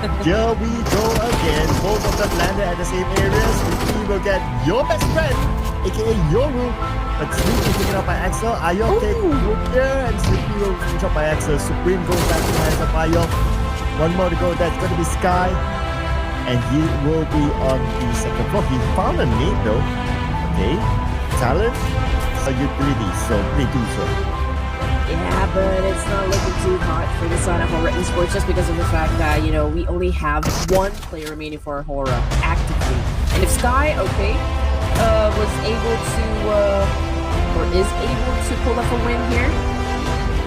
Here we go again. Both of them landed at the same areas. We will get your best friend, aka Yoru. But Sleep is taken out by Axel. Ayok take here, and Sleepy will finish up by Axel. Supreme goes back to the hands of Ayok. One more to go. That's going to be Sky. And he will be on the second floor. He found a nade though. Okay. Talent. A utility. So they do so. Yeah, but it's not looking too hot for the side of Horror Esports just because of the fact that, you know, we only have one player remaining for Horror actively. And if Sky, okay, was able to, or is able to pull off a win here,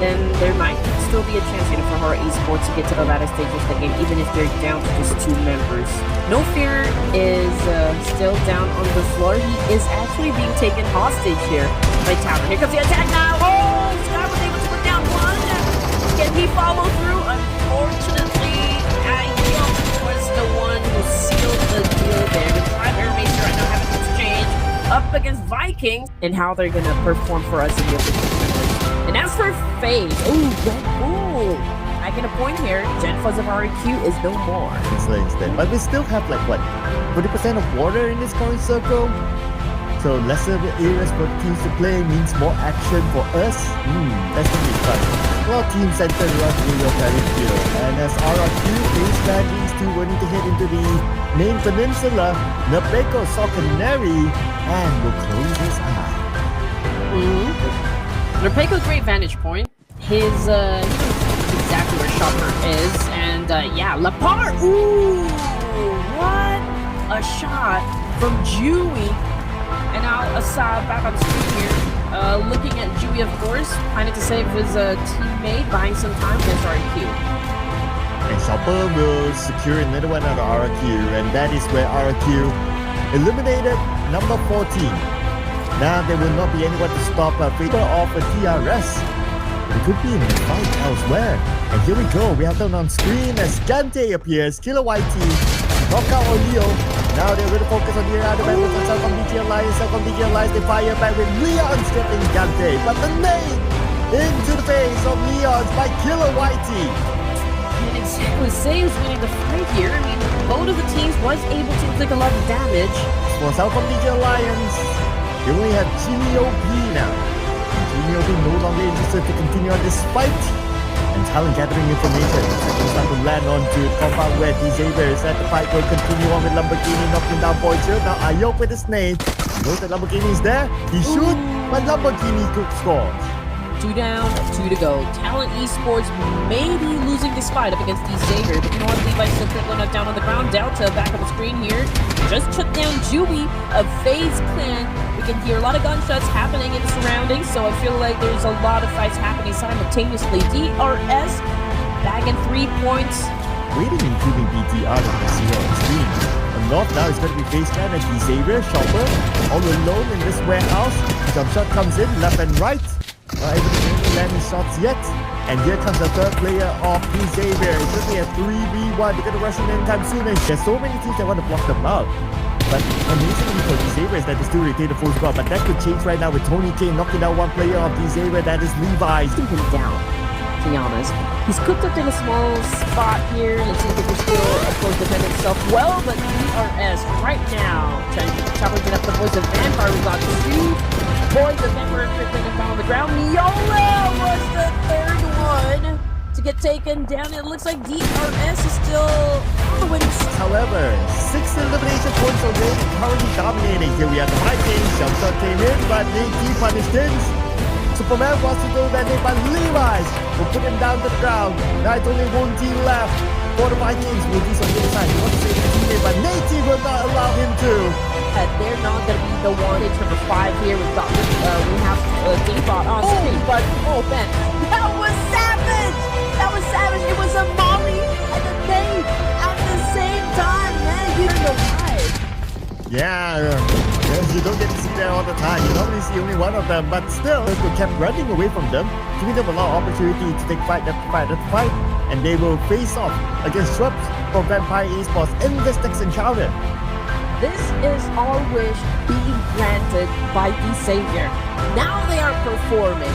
then there might still be a chance, you know, for Horror Esports to get to the latter stages of the game, even if they're down to just 2 members. No Fear is still down on the floor. He is actually being taken hostage here by Tower. Here comes the attack now! Oh! Sky was able to put down one! Can he follow through? Unfortunately, Ayok was the one who sealed the deal there. The Driver Mason right now having this exchange up against Vikings and how they're gonna perform for us in the official members. And as for FaZe, oh, Red Bull! I get a point here. Gen Fuzz of RQ is no more. But we still have like what, 40% of water in this current circle? So lesser areas for teams to play means more action for us. That's gonna be fun. Well, team centered around New York Field. And as RRQ is landing still wanting to head into the main peninsula, Napeko saw Canary and will close his eye. Napeko's great vantage point. He knows exactly where Shopper is, and yeah, Lapar. Ooh, what a shot from Dewey. And now Assad back on screen here, looking at Dewey, of course, trying to save his teammate, buying some time against RQ. And Shopper will secure another one out of RQ, and that is where RQ eliminated number 14. Now there will not be anyone to stop a favor of a TRS. It could be in the fight elsewhere. And here we go. We have them on screen as Gante appears. Killer Whitey, Knockout Olio. Now they're going to focus on the other members of South BG Alliance. South BG Alliance, they fire back with Leon stripping Gante. But the nade into the face of Leon by Killer Whitey. And exactly, Save's winning the fight here. I mean, both of the teams was able to inflict a lot of damage. For South BG Alliance, they only have Jimmy OP now. Jimmy OP no longer interested to continue on this fight. And talent gathering information. It's time to land on to the compound where Xavier is at the fight. Will continue on with Lamborghini knocking down Boychill. Now Ayok with his nade. He knows that Lamborghini is there. He shoot, but Lamborghini could score. 2 down, 2 to go. Talent Esports may be losing this fight up against Xavier, but you know what? Levi's still putting one down on the ground. Delta back on the screen here. Just took down Dewey of FaZe Clan. We can hear a lot of gunshots happening in the surroundings, so I feel like there's a lot of fights happening simultaneously. DRS bagging 3 points. Waiting including BTR that we see on the screen. On North now is going to be FaZe Clan and Xavier, Shopper, all alone in this warehouse. Jump shot comes in, left and right. Not able to make landing shots yet. And here comes the third player of Xavier. It's going to be a 3v1. They're going to rush in anytime soon. And there's so many teams that want to block them out. But amazingly for Xavier is that they still retain the full score. But that could change right now with Tony K knocking down one player of Xavier. That is Levi. Keep him down, to be honest. He's cooked up in a small spot here. Let's see if he can still, of course, defend himself well. But DRS right now trying to challenge up the voice of Vampire. We got 2 boys of Vampire picking him down on the ground. Miola was the third one to get taken down. It looks like DRS is still on the winning side. However, 6 elimination points already currently dominating. Here we have the Vikings. Jump shot came in, but Nate punished things. Superman wants to go that day, but Levi's will put him down to the ground. Now it's only one team left for the Vikings. Will be some good side. He wants to save his teammate, but Nate will not allow him to. They're not going to be the one. It's number 5 here. We have D-Bot on screen, but oh man, that was savage! That was savage. It was a Molly and a nade at the same time, man. You don't know why. Yeah, you don't get to see that all the time. You normally see only one of them, but still, they kept running away from them, giving them a lot of opportunity to take fight after fight after fight, and they will face off against Shrubs from Vampire Esports in this next encounter. This is our wish being granted by Xavier. Now they are performing.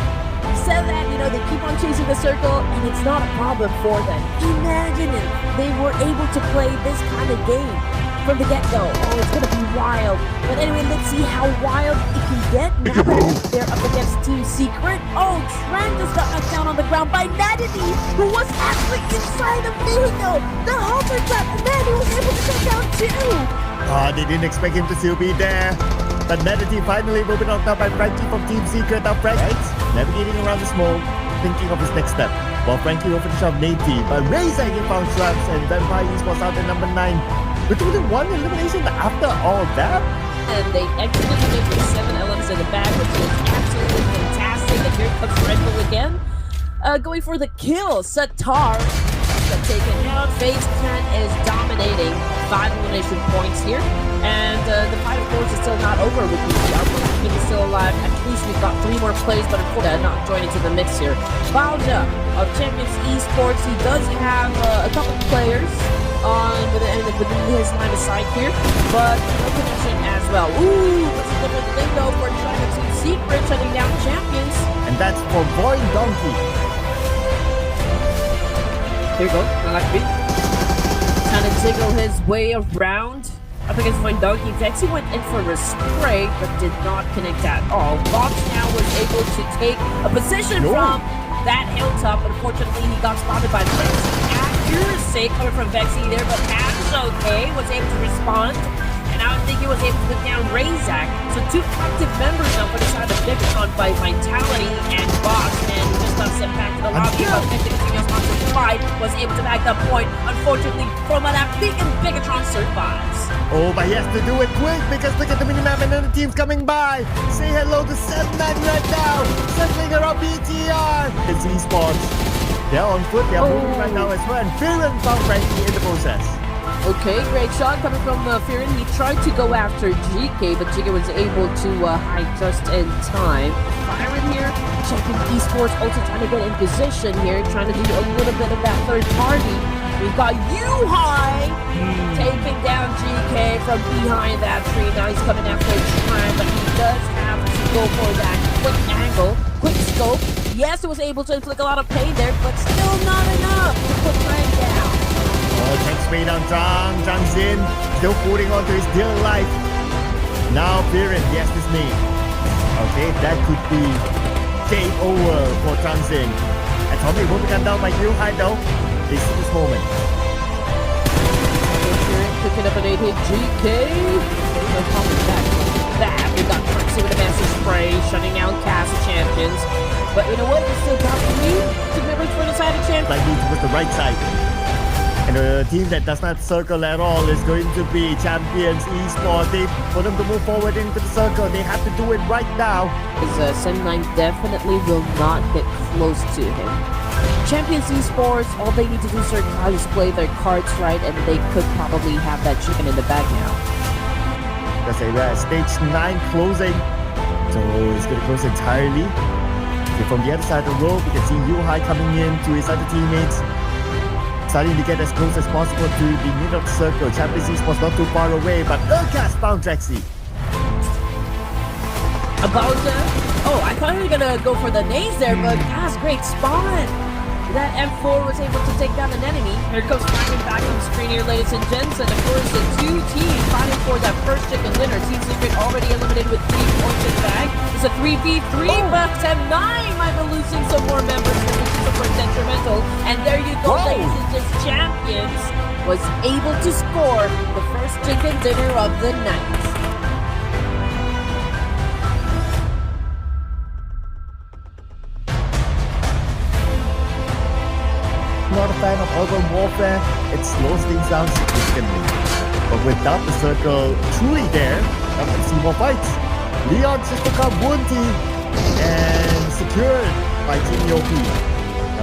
said that, they keep on chasing the circle, and it's not a problem for them. Imagine if they were able to play this kind of game from the get-go. Oh, it's gonna be wild. But anyway, let's see how wild it can get now that they're up against Team Secret. Oh, Tran just got knocked down on the ground by Nadity, who was actually inside the vehicle. The hover trap, and then he was able to get down too. They didn't expect him to still be there. But Nadity finally will be knocked out by Frankie from Team Secret. Now Frank, navigating around the smoke, thinking of his next step. While Frankie will finish off Nate, but Razak found traps, and Vampire was out at number 9. With only one elimination after all that? And they exited with 7 elements in the bag, which is absolutely fantastic. And here comes Red Bull again. Going for the kill. Satar got taken out. FaZe Clan is dominating. 5 elimination points here. And the fight, of course, is still not over with the team is still alive. At least we've got 3 more plays, but unfortunately not joining to the mix here. Balja of Champions Esports, he does have a couple players within his line of sight here, but no connection as well. Ooh, what's the different thing though for trying to Secret shutting down Champions? And that's for Boy Donkey. Here you go, I like it. Trying to jiggle his way around. Up against Boy Donkey. Vexy went in for a spray, but did not connect at all. Vox now was able to take a position from that hilltop. Unfortunately, he got spotted by Vexy. Accuracy coming from Vexy there, but Ab's okay, was able to respond. And I think he was able to put down Razak. So 2 active members now for the side of Megatron by Vitality and Vox. And he just got sent back to the lobby. But everything else on the side was able to back that point. Unfortunately, from an big and Megatron survives. Oh, but he has to do it quick because look at the minimap and then the team's coming by. Say hello to 7 man right now. Circling around BTR. It's Esport. They're on foot. They're moving right now as well. And Firen found Frankie in the process. Okay, great shot coming from Firen. He tried to go after GK, but GK was able to hide just in time. Firen here, checking Esports, also trying to get in position here, trying to do a little bit of that third party. We've got U-High taking down GK from behind that tree. Now he's coming after Tran, but he does have to go for that quick angle, quick scope. Yes, it was able to inflict a lot of pain there, but still not enough to put Tran down. Oh, tank spray down Zhang's in, still holding on to his dear life. Now Firen, yes, his name. Okay, that could be game over for Zhang's in. And Tommy will be gunned down by U-High though. This is this moment. Picking up an 8-hit GK. They're coming back from that. We got Trixie with a massive spray, shutting out Cast Champions. But you know what? We still got 3 members for the side of Champions. Like this was the right side. And the team that does not circle at all is going to be Champions Esport. For them to move forward into the circle, they have to do it right now. Because Sen9 definitely will not get close to him. Champions Esports, all they need to do is play their cards right, and they could probably have that chicken in the bag now. That's stage 9 closing. So it's going to close entirely. Okay, from the other side of the road, we can see U-High coming in to his other teammates. Starting to get as close as possible to the middle of the circle. Champions Esports not too far away, but Urkas found Drexy. About oh, I thought he was gonna go for the nades there, but that's great spawn. That M4 was able to take down an enemy. Here comes Franklin back on the screen here, ladies and gents. And of course, the 2 teams fighting for that first chicken dinner. Team Secret already eliminated with 3 points in the bag. It's a 3v3, but M9 might be losing some more members, which is super detrimental. And there you go, ladies and gents. Champions was able to score the first chicken dinner of the night. Not a fan of urban warfare, it slows things down significantly. But without the circle truly there, now we can see more fights. Leon just took out Wunti and secured by Team OP.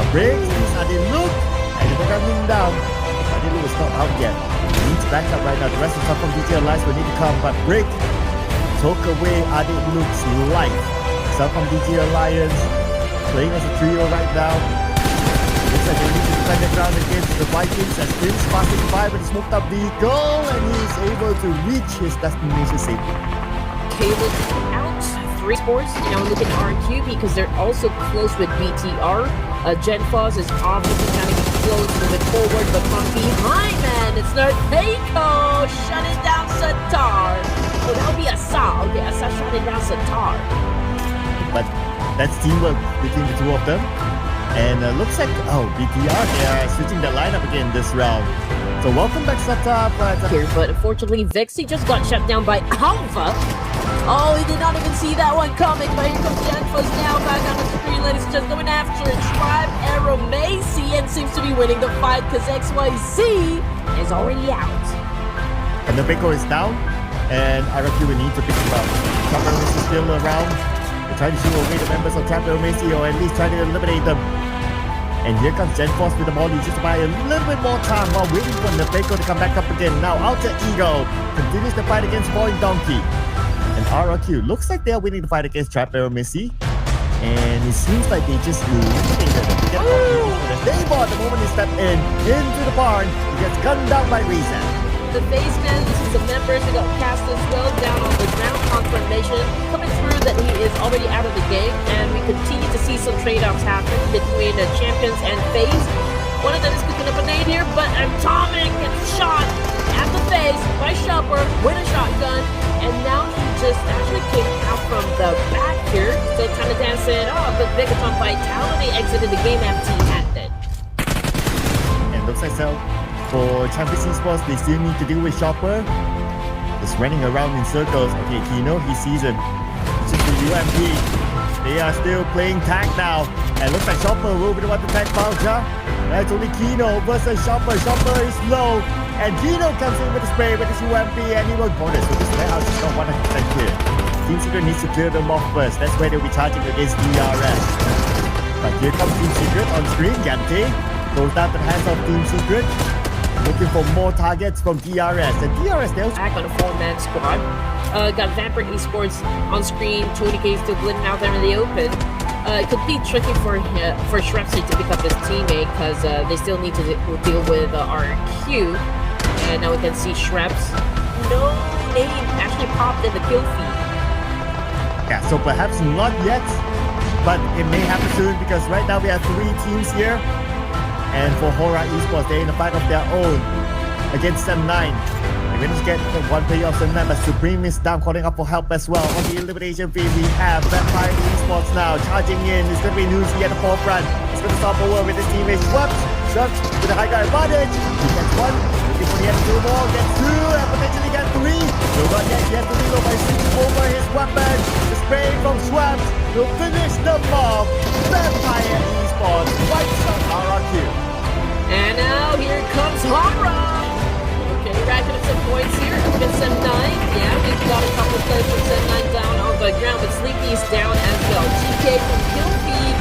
Now breaks, he's Adiluk, and they're coming down. Adiluk is not out yet. He needs backup right now. The rest of the stuff from DJ Alliance will need to come, but Break took away Adiluk's life. Stuff from DJ Alliance, playing as a trio right now. Looks like they need to defend the ground against the Vikings as Prince passing by with a smoked up vehicle, and he is able to reach his destination safely. Caleb out, for esports. And now we look at RQ because they're also close with BTR. Gen Foz is obviously trying to get close, moving forward, but from behind, man, it's not Keiko shutting down Satar. Oh, that would be Asa. Okay, Asa shutting down Satar. But that's teamwork between the two of them. And looks like, BTR, they are switching the lineup again this round. So welcome back, Sata. But unfortunately, Vexy just got shut down by Alpha. Oh, he did not even see that one coming, but here comes Genfos now back on the screen. He's just going after it. Tribe Arrow Macy and seems to be winning the fight because XYZ is already out. And the Biko is down, and RQ will need to pick him up. Trapper is still around. They're trying to shoot away the members of Trapper Macy, or at least trying to eliminate them. And here comes Genforce with the molly just to buy a little bit more time while waiting for the Biko to come back up again. Now Alter Ego continues the fight against Boy Donkey. And RRQ looks like they're winning the fight against Trap Arrow Missy. And it seems like they just eliminated them. Dayball the moment he stepped into the barn, he gets gunned down by Reason. The face man, this is the members who got cast as well down on the ground. Confirmation coming through that he is already out of the game. And we continue to see some trade-offs happen between the champions and FaZe. One of them is picking up a nade here, but Atomic gets shot at the face by Shopper with a shotgun. And now he just actually came out from the back here, still trying to dance it off. But Megaton Vitality exited the game empty-handed. And looks like so. For Champions Esports, they still need to deal with Shopper. Just running around in circles. Okay, Kino, he sees him. It's just the UMP. They are still playing tag now. And looks like Shopper will be the one to tag Falja. That's only Kino versus Shopper. Shopper is low. And Kino comes in with a spray with his UMP and he will bonus. So this warehouse is not 100% clear. Team Secret needs to clear them off first. That's where they'll be charging against DRS. But here comes Team Secret on screen. Gante goes down to the hands of Team Secret. Looking for more targets from DRS. And DRS, they'll back on a 4-man squad. Got Vampire Esports on screen. Tony K still bleeding out there in the open. It could be tricky for Shrepsy to pick up his teammate because they still need to deal with RQ. And now we can see Shreps. No name actually popped in the kill feed. Yeah, so perhaps not yet, but it may happen soon because right now we have 3 teams here. And for Hora Esports, they're in a fight of their own against Sem9. They managed to get one player of Sem9, but Supreme is down, calling up for help as well. On the elimination feed, we have Vampire Esports now charging in. It's going to be Nuzi at the forefront. He's going to stop over with his teammate Schwabs. Schwabs with a high ground advantage. He gets 1. Looking for the end 2 more. Gets 2 and potentially gets 3. So not yet. He has to reload by switching over his weapon. The spray from Schwabs will finish the mob. Vampire Esports wipes out RRQ. And now here comes Hara. Okay, racking up some points here against Sem9. Yeah, we've got a couple players from Sem9 down on the ground, but Sleepy's down as well. GK from Killfeed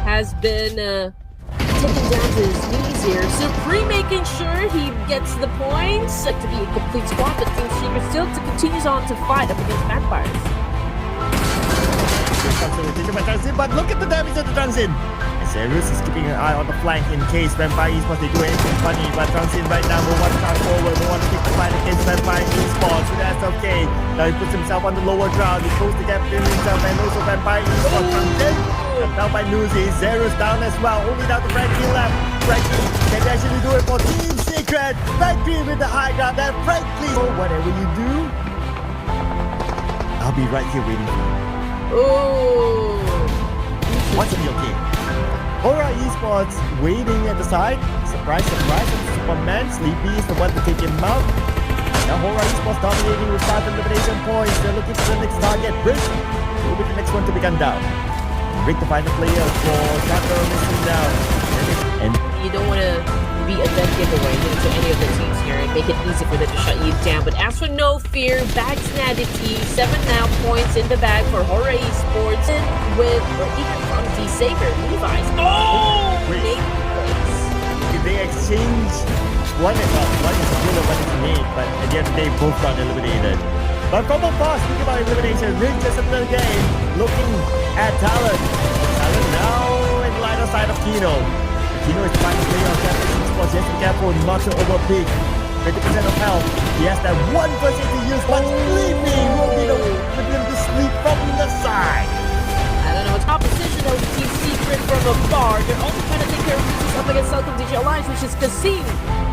has been taken down to his knees here. Supreme making sure he gets the points to be a complete squad, but Team Secret still continues on to fight up against Vampires. But look at the damage of the Transin. Zerus is keeping an eye on the flank in case Vampire Esports they do anything funny. But Transin right now will want to charge forward, will want to kick the fight against Vampire Esports. So that's okay. Now he puts himself on the lower ground. He closes the gap between himself and also Vampire Esports comes in. Down by Nuzi. Zerus down as well. Only down to Frankie left. Frankie can actually do it for Team Secret. Frankie with the high ground. And Frankie, so whatever you do, I'll be right here waiting for you. Oh, What's in your game? Hora Esports waiting at the side. Surprise, surprise. Superman. Sleepy is the one to take him out. Now Hora Esports dominating with 5 elimination points. They're looking for the next target. Brick will be the next one to be gunned down. Brick to find the player for Tracker missing down. And you don't want to be a dead giveaway to any of the teams here and make it easy for them to shut you down. But as for No Fear, Bags Nadity, 7 now points in the bag for Hora Esports with, or even from D-Saver, Levi's. Oh! Wait. Did they exchange? One is a killer, one is a nade, but at the end of the day, both got eliminated. But from afar, speaking about elimination, Ring just a the game, looking at Talon. Talon now in the line of sight of Kino. Kino is trying to play on Captain Esports. He has to be careful not to overpeak. 50% of health. He has that one first aid to use, but sleeping will be the ability to sleep from the side. I don't know, it's opposition of Team Secret from afar. They're also trying to take care of business up against Southern DJ Alliance, which is Kasim,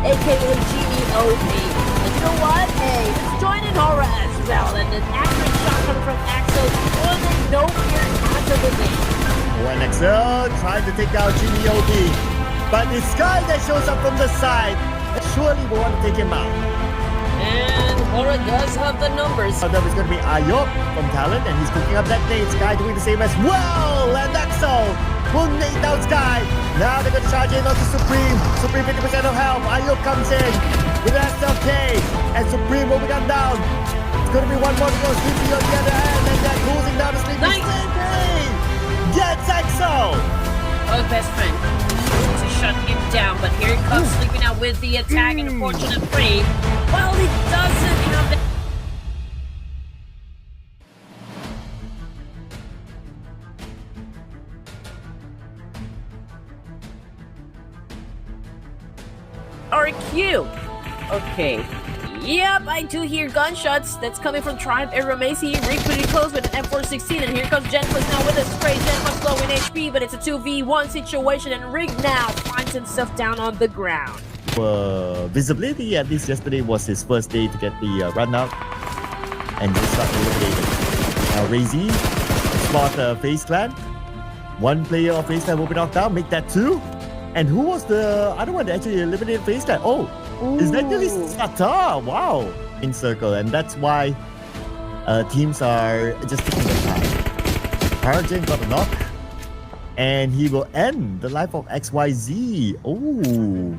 aka GEOP. And you know what? Hey, let's join in Horror as well. And an accurate shot coming from Axel. Oh, there's no fear after the game. One XL trying to take down GEOP. But it's Sky that shows up from the side. Surely will want to take him out. And Horror does have the numbers. Now there is going to be Ayop from Talent, and he's cooking up that nade. Sky doing the same as well. And Axel will nade down Sky. Now they're going to charge in onto Supreme. Supreme 50% of health. Ayop comes in with SLK. And Supreme will be gunned down. It's going to be one more to go. Sleepy on the other hand. And they're closing down the Sleepy. Nice. Gets Axel. Oh, best friend. To shut him down, but here comes Sleepy now with the attack and unfortunate frame. Well, he doesn't have the... RQ. Okay. Yep, I do hear gunshots. That's coming from Tribe Era Macy. Rick pretty close with an M416, and here comes Genflix now with a spray. Genflix low in HP, but it's a 2v1 situation, and Rig now finds himself down on the ground. Visibility, at least yesterday, was his first day to get the run out, and just start eliminating. Razy, spot FaZe Clan. One player of FaZe Clan will be knocked down, make that 2. And who was the other one that actually eliminated FaZe Clan? Oh, is that really Sata? Wow. In circle, and that's why teams are just taking their time. Arjun got a knock, and he will end the life of XYZ. Oh.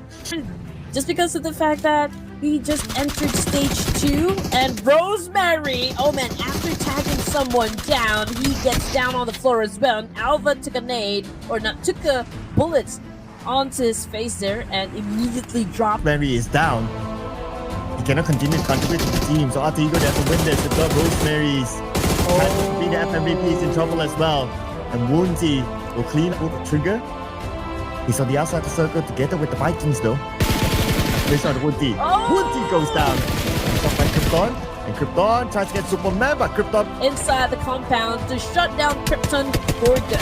Just because of the fact that he just entered stage 2, and Rosemary, oh man, after tagging someone down, he gets down on the floor as well, and Alva took a nade, or not, took a bullet onto his face there and immediately dropped. Mary is down. He cannot continue to contribute to the team, so Artigo has to win this. The third Rosemary's trying to be the FMVP is in trouble as well. And Wounty will clean up the trigger. He's on the outside of the circle together with the Vikings though. Place on Wounty. Wounty goes down. He's off by Krypton. And Krypton tries to get Superman, but Krypton inside the compound to shut down Krypton for good.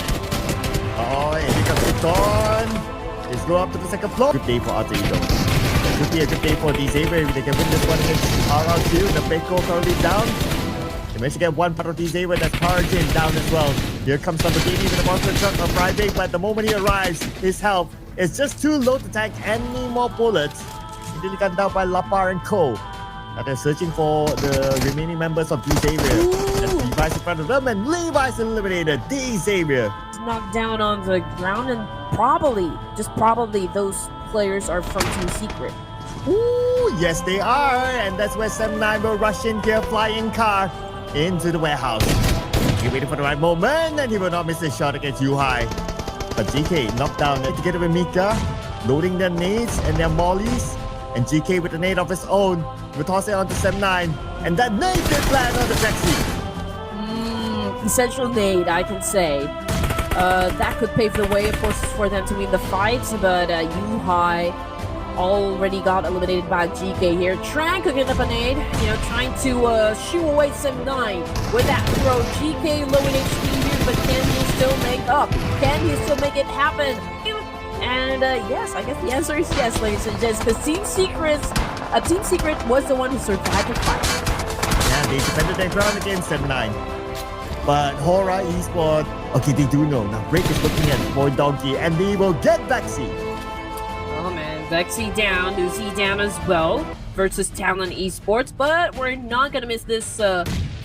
Oh, and here comes Krypton. Let's go up to the second floor. Good day for Artigo. It could be a good day for Xavier if they can win this one against RRQ. The Beko currently down. They managed to get one part of Xavier, that's Parajin down as well. Here comes Lamborghini with a monster truck on Friday, but the moment he arrives, his health is just too low to tank any more bullets. Immediately gunned down by Lapar and Co. Now they're searching for the remaining members of Xavier. And Levi's in front of them, and Levi's eliminated Xavier. Knocked down on the ground, and probably, just probably, those players are from Team Secret. Ooh, yes they are, and that's where 7-9 will rush in here, flying car into the warehouse. He's waiting for the right moment, and he will not miss a shot against Yuhai. But GK knocked down together with Mika, loading their nades and their mollies, and GK with a nade of his own will toss it onto 7-9, and that nade did land on the taxi. Essential nade, I can say. That could pave the way, of course, for them to win the fights, but Yuhai already got eliminated by GK here. Tran cooking up a nade, trying to shoo away 7-9 with that throw. GK low in HP here, but can he still make up? Can he still make it happen? And yes, I guess the answer is yes, ladies and gents, because Team Secret was the one who survived the fight. Yeah, they defended their ground against 7-9. But Hora Esport, okay, they do know. Now Break is looking at Boy Donkey, and they will get Vexy. Oh man, Vexy down, Uzi down as well versus Talon Esports. But we're not gonna miss this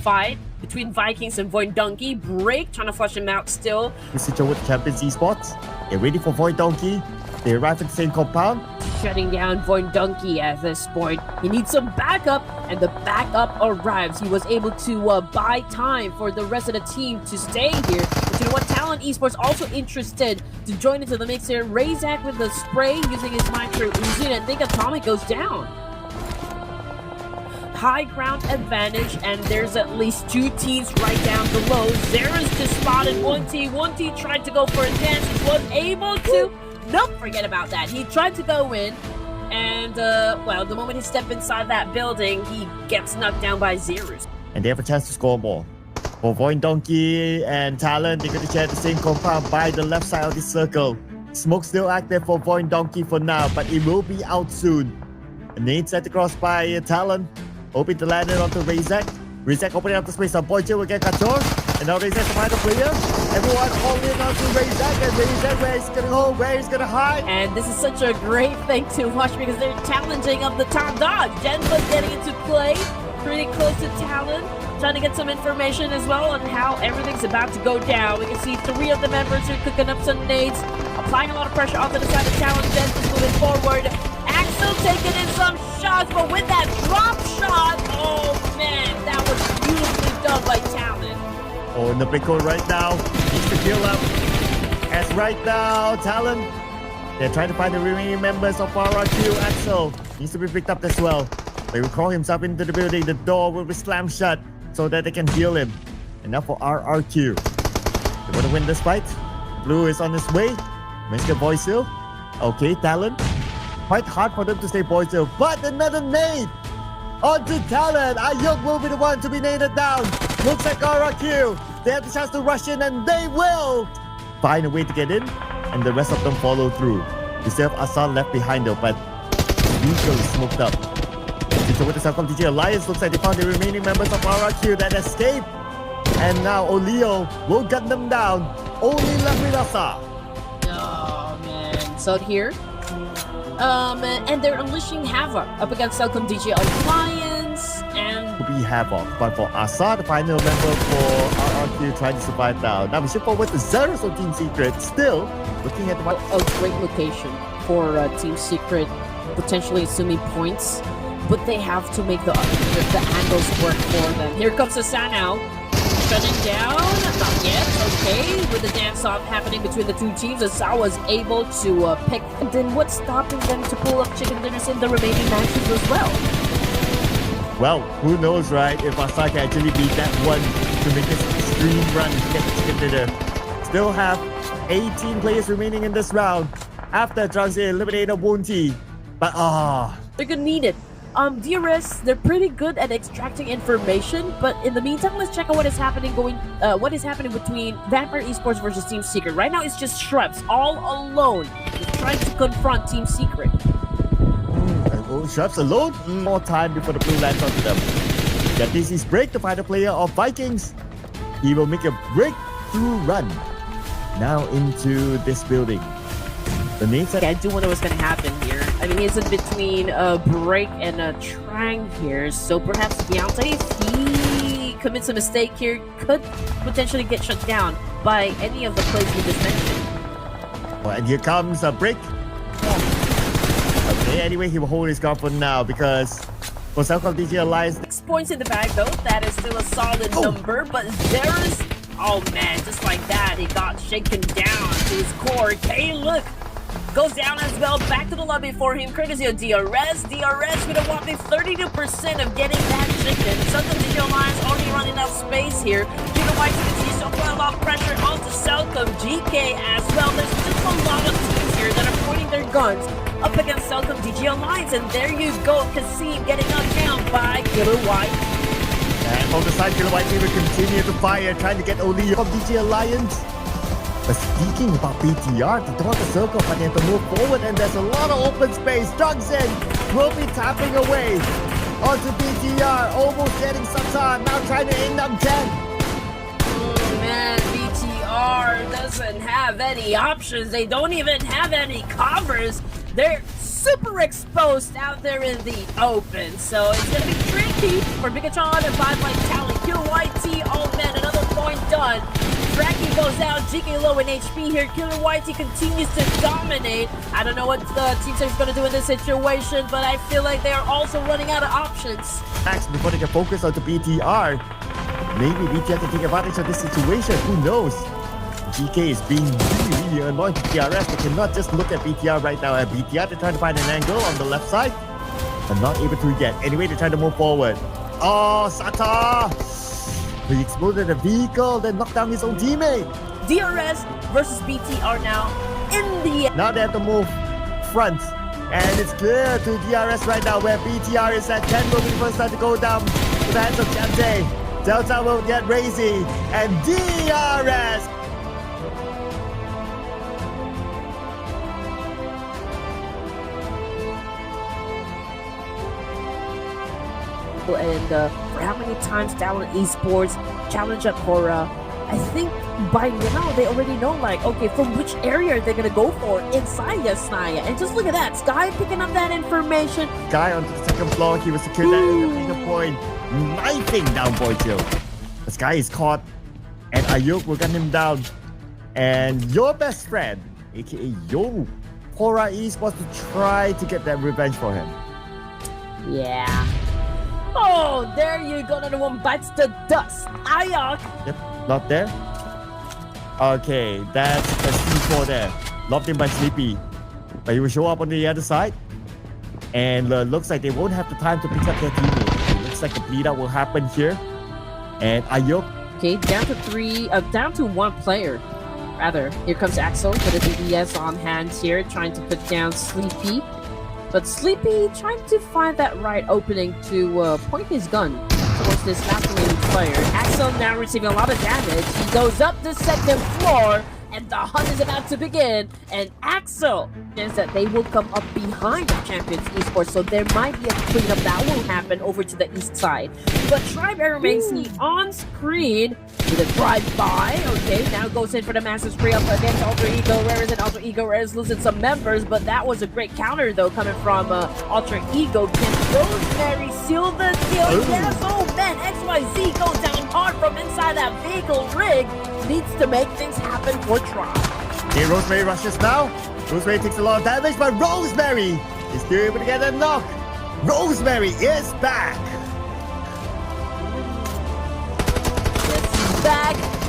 fight between Vikings and Void Donkey. Break trying to flush him out still. This is with Champions Esports. They're ready for Void Donkey. They arrive at the same compound. Shutting down Void Donkey at this point. He needs some backup, and the backup arrives. He was able to buy time for the rest of the team to stay here. But you know what? Talent Esports also interested to join into the mix here. Razak with the spray using his micro Uzi, and I think Atomic goes down. High ground advantage, and there's at least 2 teams right down below. Zera's just spotted 1T. 1T tried to go for a dance. He was able to... Nope, forget about that. He tried to go in, And, well, the moment he stepped inside that building, he gets knocked down by Zeros. And they have a chance to score more. For Void Donkey and Talon, they're going to share the same compound by the left side of the circle. Smoke still active for Void Donkey for now, but it will be out soon. A nade set across by Talon. Hoping to land it onto Razak. Razak opening up the space on Boychill will get control. And now Razak to find the player. Everyone all in onto Razak. And Razak, where he's going to go, where he's going to hide. And this is such a great thing to watch because they're challenging up the top dog. Genva's getting into play, pretty close to Talon. Trying to get some information as well on how everything's about to go down. We can see 3 of the members are cooking up some nades, applying a lot of pressure onto the side of Talon. Genva's moving forward. Axel taking in some shots, but with that drop shot, oh man, that was beautifully done by Talon. Oh, in the big hole right now. Needs to heal up. As right now, Talon, they're trying to find the remaining members of RRQ. Axel needs to be picked up as well. They will crawl himself into the building. The door will be slammed shut so that they can heal him. And now for RRQ. They want to win this fight. Blue is on his way. Mr. Boysil. Okay, Talon. Quite hard for them to stay Boysil. But another nade! Onto Talon. Ayuk will be the one to be naded down. Looks like RRQ. They have the chance to rush in and they will find a way to get in. And the rest of them follow through. We still have Assad left behind though, but usually smoked up. So with the Southcom DJ Alliance, looks like they found the remaining members of RRQ that escaped. And now Olio will gun them down. Only left with Asa. Oh man. So here. And they're unleashing havoc up against Southcom DJ Alliance. And Will be Havoc. But for Asa, the final member for RRQ trying to survive now. Now we shift forward to Zeros on Team Secret. Still looking at the a great location for Team Secret, potentially assuming points. But they have to make the angles work for them. Here comes Asano. Shutting down. Not yet. Okay. With the dance-off happening between the two teams, Asa was able to pick. And then what's stopping them to pull up chicken dinners in the remaining matches as well? Well, who knows, right? If Asa can actually beat that one to make this extreme run to get the chicken dinner. Still have 18 players remaining in this round after Transit eliminated Wonti. But they're gonna need it. DRS, they're pretty good at extracting information, but in the meantime, let's check out what is happening between Vampire Esports versus Team Secret. Right now, it's just Shrubs all alone, just trying to confront Team Secret. Shrubs alone? More time before the blue lands onto them. Get DC's break to find the player of Vikings. He will make a breakthrough run now into this building. The nades I do wonder what's going to happen here. I mean, he's in between a break and a Trang here, so perhaps Beyonce, if he commits a mistake here, could potentially get shut down by any of the plays we just mentioned. Well, and here comes a break. Okay, anyway, he will hold his guard for now because for Southcom DJ Alliance, 6 points in the bag though. That is still a solid number, but there's, oh man, just like that, he got shaken down to his core. Hey, look! Goes down as well, back to the lobby for him, courtesy of DRS. DRS with a whopping 32% of getting that chicken. Southcom DJ Alliance already running out of space here. Giga White continues to apply a lot of pressure onto Southcom GK as well. There's just a lot of teams here that are pointing their guns up against Southcom DJ Alliance, and there you go, Kasim getting knocked down by Killer White. And from the side, Killer White will continue to fire, trying to get Oli from DJ Alliance. But speaking about BTR, they don't have the circle, but they have to move forward, and there's a lot of open space. Drugzen will be tapping away onto BTR, almost getting Satan, now trying to end up 10. Oh man, BTR doesn't have any options. They don't even have any covers. They're super exposed out there in the open, so it's gonna be tricky for Pikachu to find like Tally. Killer White T, oh man, another point done. Draki goes out, GK low in HP here. Killer Whitey continues to dominate. I don't know what the Team Secret's going to do in this situation, but I feel like they are also running out of options. Max, before they can focus on the BTR, maybe BTR can take advantage of this situation. Who knows? GK is being really annoying to TRS. They cannot just look at BTR right now. At BTR, they're trying to find an angle on the left side, but not able to yet. Anyway, they're trying to move forward. Oh, Sata! He exploded a vehicle, then knocked down his own teammate. DRS versus BTR now in the... Now they have to move front And it's clear to DRS right now where BTR is at 10 will be the first time to go down to the hands of Chante. Delta will get Razy and DRS. And for how many times Talent Esports challenge at Hora, I think by now they already know, like, okay, from which area are they gonna go for inside Yasnaya. And just look at that, Sky picking up that information. Guy onto the second floor, he was secured that in the finger point, knifing down Boychill. The Sky is caught, and Ayuk will gun him down. And your best friend, aka Yo, Hora Esports, to try to get that revenge for him. Yeah. Oh, there you go, another one bites the dust. Ayuk. Yep, not there. Okay, that's a C4 there. Locked in by Sleepy. But he will show up on the other side. And looks like they won't have the time to pick up their teammate. Looks like a bleed out will happen here. And Ayuk. Okay, down to one player. Rather, here comes Axel with the DBS on hand here, trying to put down Sleepy. But Sleepy trying to find that right opening to point his gun towards this last remaining player. Axel now receiving a lot of damage. He goes up the second floor, and the hunt is about to begin. And Axel says that they will come up behind the Champions Esports, so there might be a cleanup that will happen over to the east side. But Tribe remains on screen with a drive-by. Okay, now goes in for the massive spree up against Alter Ego Rares, and Alter Ego Rares losing some members, but that was a great counter though coming from Alter Ego. Can Rosemary seal the deal? Yes, oh man, XYZ goes down hard from inside that vehicle rig. Needs to make things happen for Tribe. Okay, Rosemary rushes now. Rosemary takes a lot of damage, but Rosemary is still able to get a knock. Rosemary is back.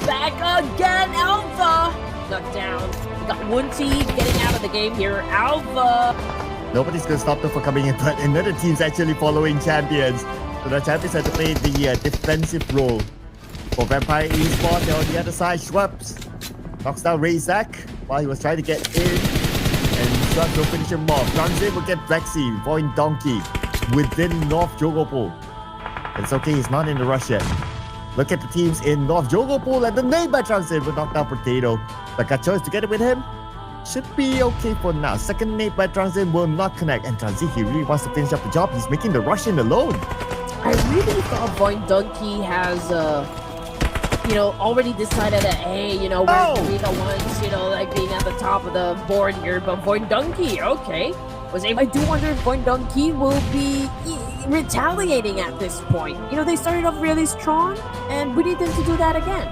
Back again, Alpha! Knocked down. We got Wunty getting out of the game here. Alpha! Nobody's going to stop them from coming in, but another team's actually following champions. So the champions have to play the defensive role. For Vampire Esport, they're on the other side. Schweppes knocks down Razak while he was trying to get in. And Schweppes will finish him off. Transit will get Brexy, Void Donkey within North Jogopol. It's okay, he's not in the rush yet. Look at the teams in North Jogopol, and the name by Transit will knock down Potato. But got choice together with him. Should be okay for now. Second nade by Transit will not connect. And Transit, he really wants to finish up the job. He's making the rush in alone. I really thought Void Donkey has already decided that, hey, we're gonna be the ones, like being at the top of the board here. But Void Donkey, okay. I do wonder if Void Donkey will be retaliating at this point. They started off really strong, and we need them to do that again.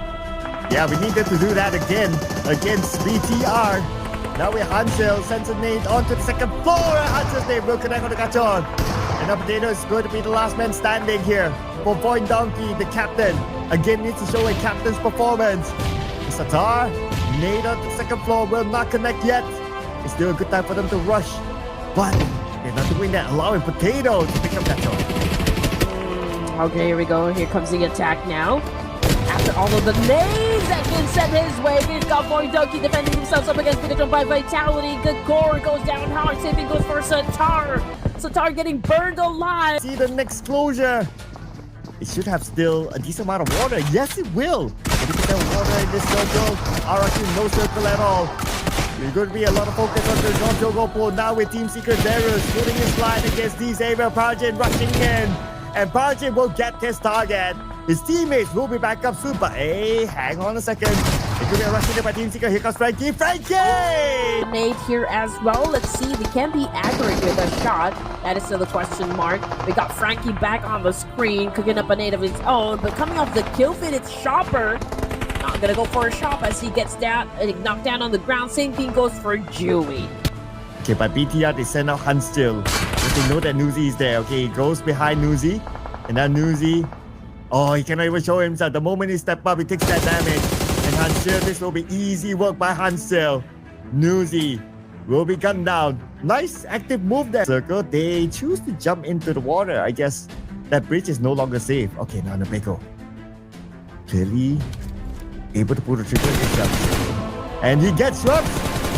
Yeah, we need them to do that again against BTR. Now we Hansel sends a nade onto the second floor. Hansel's nade will connect on the Gachon. And now Potato is going to be the last man standing here for Void Donkey, the captain. Again, needs to show a captain's performance. Satar, nade on the second floor will not connect yet. It's still a good time for them to rush. But they're not doing that, allowing Potato to pick up that shot. Okay, here we go. Here comes the attack now. After all of the nades that been sent his way, we've got Void Donkey defending himself up against Pikachu by Vitality. Good core goes down hard. Saving goes for Satar. Satar getting burned alive. See the next closure. It should have still a decent amount of water. Yes, it will. 80% water in this circle. RRQ, no circle at all. There's going to be a lot of focus on the North Jogopol now with Team Secret Zerus putting his line against these area. Parjin rushing in. And Parjin will get his target. His teammates will be back up soon, but hey, hang on a second. It could be a rush in by Team Secret. Here comes Frankie. Frankie! Nade here as well. Let's see. We can be accurate with a shot. That is still a question mark. We got Frankie back on the screen, cooking up a nade of his own. But coming off the kill feed, it's Chopper. Not gonna go for a shot as he gets down, knocked down on the ground. Same thing goes for Dewey. Okay, but BTR, they send out Hunt still. But they know that Nuzi is there. Okay, he goes behind Nuzi. And now Nuzi, he cannot even show himself. The moment he steps up, he takes that damage. And Hansel, this will be easy work by Hansel. Nuzi will be gunned down. Nice active move there. Circle, they choose to jump into the water. I guess that bridge is no longer safe. Okay, now Nabeko. Clearly able to pull the trigger himself. And he gets swept.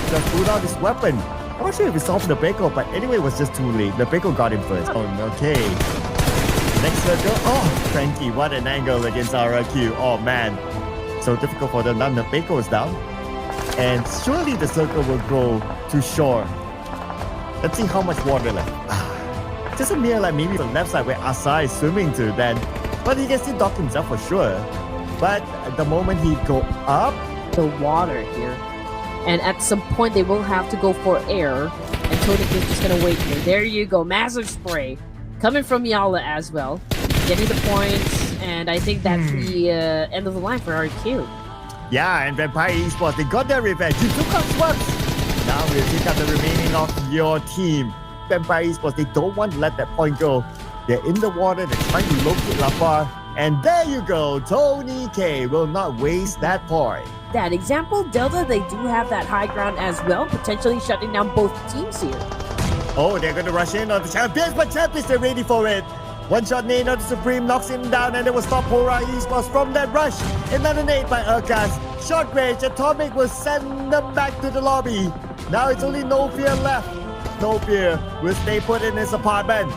Just pulled out his weapon. I'm not sure if he saw the Beko, but anyway, it was just too late. The Beko got him first. Oh, okay. Next circle. Oh, Frankie, what an angle against RRQ. Oh, man. So difficult for them. Now the Beko is down. And surely the circle will go to shore. Let's see how much water left. Just a mere like maybe the left side where Asai is swimming to then. But he can still dock himself for sure. But at the moment he go up. The water here. And at some point they will have to go for air. And Tony is just gonna wait here. There you go. Massive spray. Coming from Yala as well. Getting the points. And I think that's the end of the line for RQ. Yeah, and Vampire Esports, they got their revenge. You took out swaps. Now we'll take out the remaining of your team. Vampire Esports, they don't want to let that point go. They're in the water, they're trying to locate Lapar. And there you go, Tony K will not waste that point. That example, Delta, they do have that high ground as well, potentially shutting down both teams here. Oh, they're going to rush in on the champions, but champions, they're ready for it. One shot nade on the Supreme knocks him down, and it will stop Hora Esports from that rush. Another nade by Urkas. Short range, Atomic will send them back to the lobby. Now it's only No Fear left. No Fear will stay put in his apartment.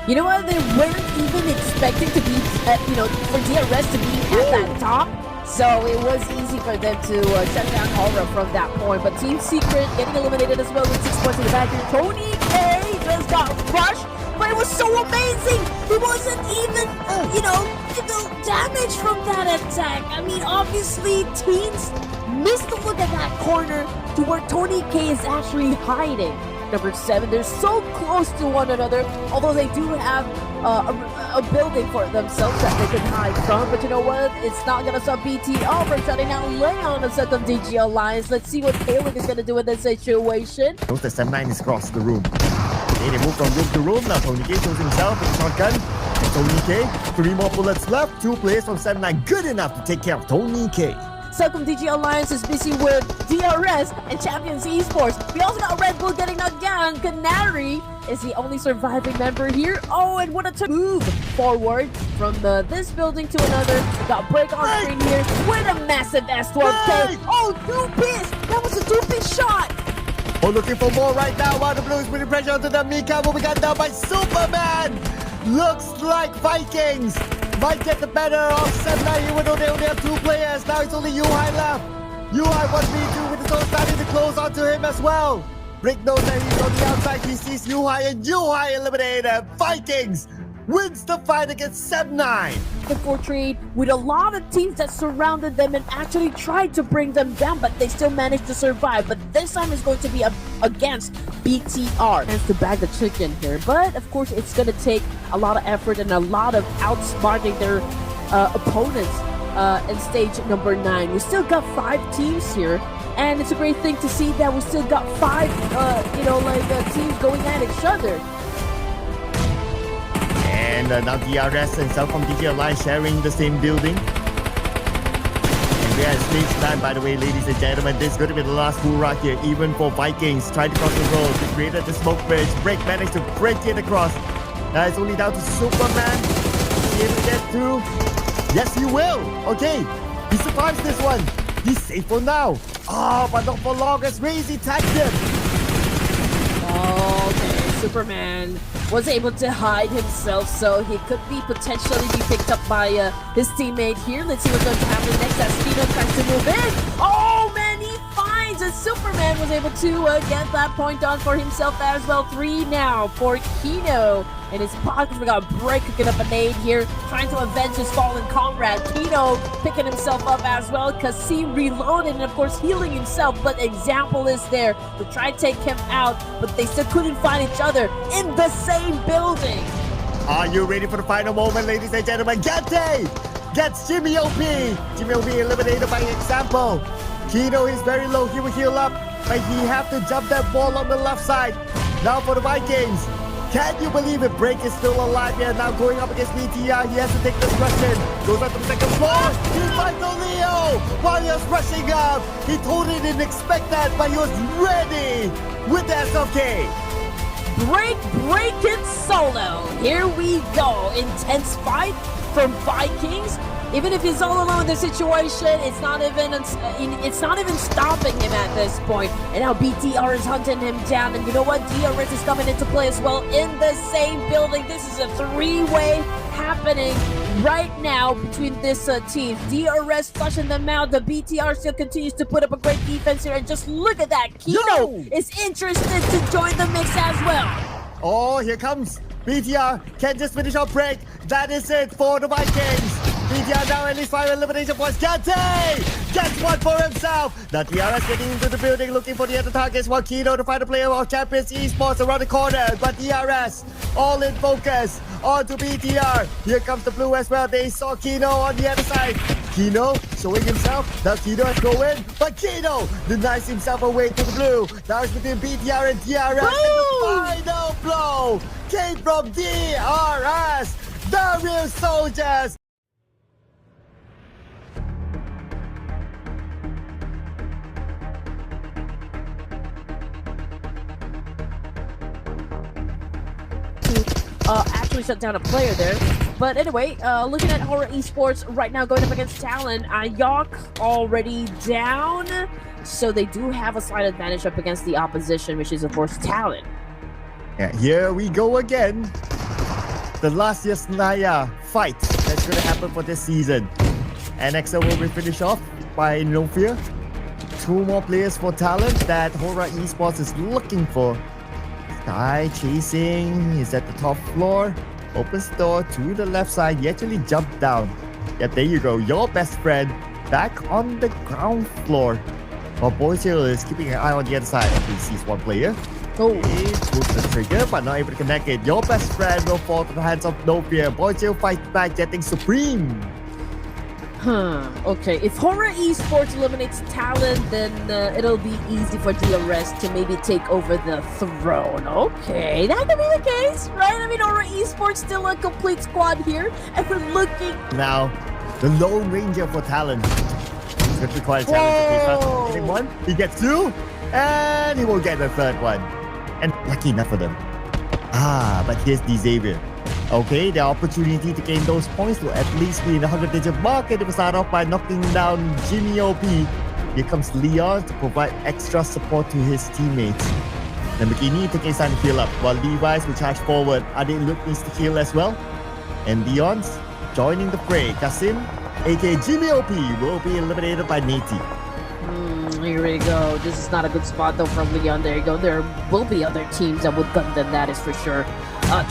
You know what? They weren't even expecting to be, for DRS to be at that top. So it was easy for them to shut down Hora from that point. But Team Secret getting eliminated as well with 6 points in the back here. Tony K just got crushed. But it was so amazing! He wasn't even, damaged from that attack. I mean, obviously, teams missed a look at that corner to where Tony K is actually hiding. Number 7, they're so close to one another, although they do have a building for themselves that they can hide from. But you know what? It's not going to stop BTR from shutting down Leon of second DG Alliance. Let's see what Caleb is going to do in this situation. Notice the 7-9 is across the room. Okay, they move from room to room. Now Tony K shows himself with a shotgun. And Tony K, 3 more bullets left. 2 players from 7-9. Good enough to take care of Tony K. Second DG Alliance is busy with DRS and Champions Esports. We also got Red Bull getting knocked down. Canary is the only surviving member here. Oh, and what a move forward from this building to another. We got break on screen here with a massive S12K. Oh, 2-piece! That was a 2-piece shot! Oh, looking for more right now. While the Blues putting pressure onto the Mika will be got down by Superman. Looks like Vikings might get the better of 7-9, even though they only have 2 players. Now it's only Yuhai left. Yuhai 1v2 with his own starting to close onto him as well. Brick knows that he's on the outside. He sees Yuhai, and Yuhai eliminated. Vikings wins the fight against 7-9. Before trade with a lot of teams that surrounded them and actually tried to bring them down, but they still managed to survive. But this time is going to be against BTR. Has to bag the chicken here, but of course it's going to take a lot of effort and a lot of outsmarting their opponents in stage number 9. We still got 5 teams here, and it's a great thing to see that we still got 5 teams going at each other. And now DRS and South from DG Alliance sharing the same building. And we are at stage 9, by the way, ladies and gentlemen. This is going to be the last hoorah here, even for Vikings. Trying to cross the road. They created the smoke bridge. Break managed to break it across. Now it's only down to Superman. Be able to get through. Yes, he will. Okay. He survives this one. He's safe for now. Oh, but not for long as Razy tagged him. Okay, Superman was able to hide himself, so he could be potentially be picked up by his teammate here. Let's see what's going to happen next as Kino tries to move in. Oh man, he finds and Superman was able to get that point on for himself as well. 3 now for Kino. In his pockets, we got Break picking up a nade here, trying to avenge his fallen comrade. Kino picking himself up as well, because he reloaded and of course healing himself, but Example is there to try to take him out, but they still couldn't find each other in the same building. Are you ready for the final moment, ladies and gentlemen? Gante gets Jimmy OP. Jimmy OP eliminated by Example. Kino is very low, he will heal up, but he have to jump that wall on the left side. Now for the Vikings. Can you believe it? Break is still alive here. Now going up against BTR. He has to take this rush in. Goes up to the second floor. He finds Leo while he was rushing up. He totally didn't expect that, but he was ready with the SLK. Break it solo. Here we go. Intense fight. from Vikings. Even if he's all alone in the situation, it's not even stopping him at this point. And now BTR is hunting him down. And you know what? DRS is coming into play as well in the same building. This is a three-way happening right now between this team. DRS flushing them out. The BTR still continues to put up a great defense here. And just look at that. Kino is interested to join the mix as well. Oh, here comes BTR. Can just finish our break. That is it for the Vikings. BTR now at least 5 elimination points. Kante gets one for himself. The DRS getting into the building looking for the other targets. While Kino, the final player of Champions Esports, around the corner. But DRS all in focus on to BTR. Here comes the blue as well. They saw Kino on the other side. Kino showing himself. Does Kino has go in? But Kino denies himself away to the blue. Now it's between BTR and DRS. And the final blow came from DRS. The real soldiers. Actually shut down a player there. But anyway, looking at Horror Esports right now going up against Talon. Ayok already down. So they do have a slight advantage up against the opposition, which is of course Talon. Yeah, here we go again. The last year's Naya fight that's going to happen for this season. And XL will be finished off by No Fear. 2 more players for Talon that Horror Esports is looking for. Sky chasing, he's at the top floor, opens the door to the left side, he actually jumped down. Yeah, there you go, your best friend back on the ground floor. While Boys Hill is keeping an eye on the other side. He sees one player. Oh. He pulls the trigger but not able to connect it. Your best friend will fall to the hands of No Fear. Boys Hill fight back, getting supreme. Okay, if Horror Esports eliminates Talon, then it'll be easy for DRS to maybe take over the throne. Okay, that could be the case, right? I mean, Horror Esports still a complete squad here, and we're looking... Now, the Lone Ranger for Talon. It's going to require Talon to get one. He gets 2, and he will get the 3rd one. And lucky enough for them. But here's the Xavier. Okay, the opportunity to gain those points will at least be in the 100-digit mark, and it will start off by knocking down Jimmy OP. Here comes Leon to provide extra support to his teammates. Lamborghini taking time to heal up, while Levi's will charge forward. Ade Luke needs to heal as well. And Leon's joining the fray. Kasim, aka Jimmy OP, will be eliminated by Nati. Here we go. This is not a good spot though from Leon. There you go. There will be other teams that would gun them, that is for sure.